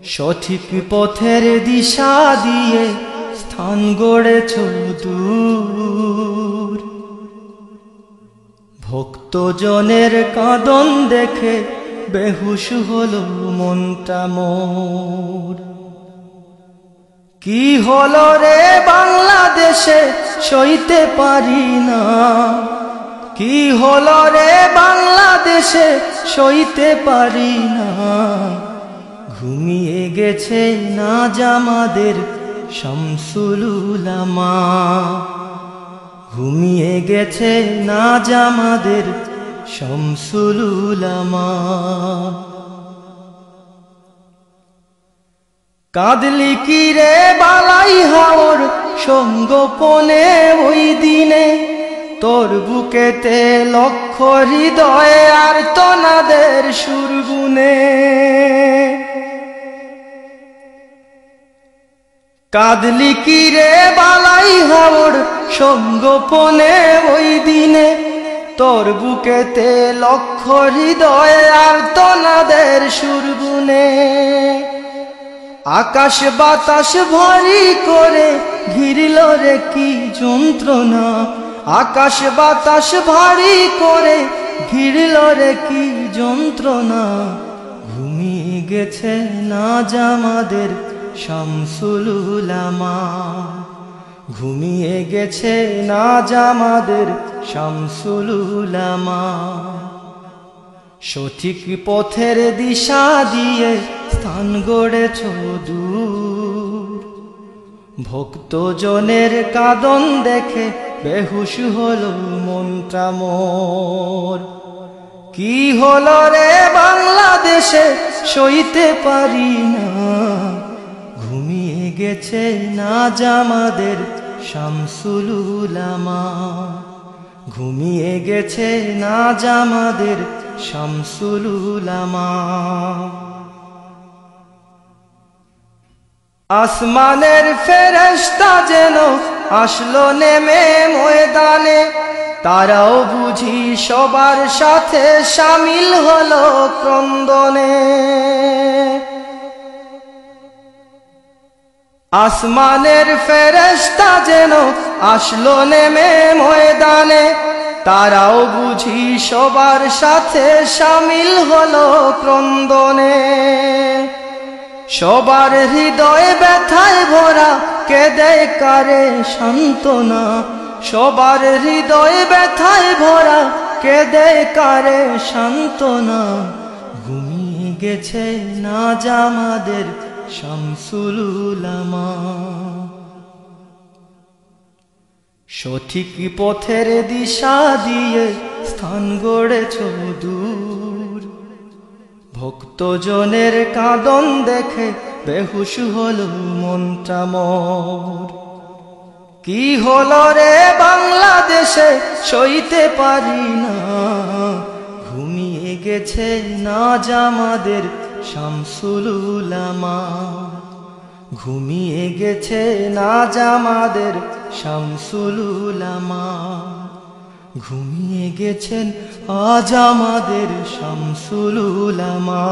সঠিক পথের দিশা দিয়ে স্থান গড়েছ দূর। ভক্তজনের কাঁদন দেখে বেহুশ হলো মনটা মোর। কি হলো রে বাংলাদেশে সইতে পারি না, কি হলো রে বাংলাদেশে সইতে পারি না। ঘুমিয়ে গেছে নাজ আমাদের শামসুল উলামা, ঘুমিয়ে গেছে নাজ আমাদের শামসুল উলামা। কাঁদলি কি রে বালাই হাওর সঙ্গোপনে ওই দিনে, তোর বুকেতে লক্ষ হৃদয়ে আর তনাদের সুরগুনে। কাঁদলি কি রে বালাই হাওর সঙ্গোপনে ওই দিনে, তোর বুকেতে লক্ষ হৃদয়ে আর তনাদের সুরগুনে। আকাশ বাতাস ভারী করে ঘিরল রে কি যন্ত্রণা, আকাশ বাতাস ভারী করে ঘিরল রে কি যন্ত্রণা। ঘুমিয়ে গেছে নাজ আমাদের শামসুল উলামা, ঘুমিয়ে গেছে নাজ আমাদের শামসুল উলামা। সঠিক পথের দিশা দিয়ে স্থান গড়েছ দূর। ভক্তজনের কাঁদন দেখে বেহুশ হলো মনটা মোর। কি হলো রে বাংলাদেশে সইতে পারি না, ঘুমিয়ে গেছে নাজ আমাদের শামসুল উলামা, ঘুমিয়ে গেছে নাজ আমাদের শামসুল উলামা। আসমানের ফেরেশতা যেন আসলো নেমে ময়দানে, তারাও বুঝি সবার সাথে শামিল হলো ক্রন্দনে। আসমানের ফেরেশতা যেন আসলো নেমে ময়দানে, তারাও বুঝি সবার সাথে শামিল হলো ক্রন্দনে। সবার হৃদয়ে ব্যথায় ভরা কেঁদে কারে সান্ত্বনা, সবার হৃদয়ে ব্যথায় ভরা কেঁদে কারে সান্ত্বনা। ঘুমিয়ে গেছে নাজ আমাদের শামসুল উলামা। সঠিক পথের দিশা দিয়ে স্থান গড়েছ দূর। ভক্তজনের কাঁদন দেখে বেহুশ হলো মনটা মোর। কি হলো রে বাংলাদেশে সইতে পারি না, ঘুমিয়ে গেছে নাজ আমাদের শামসুল উলামা, ঘুমিয়ে গেছে নাজ আমাদের শামসুল উলামা, ঘুমিয়ে গেছেন আজ আমাদের শামসুল উলামা।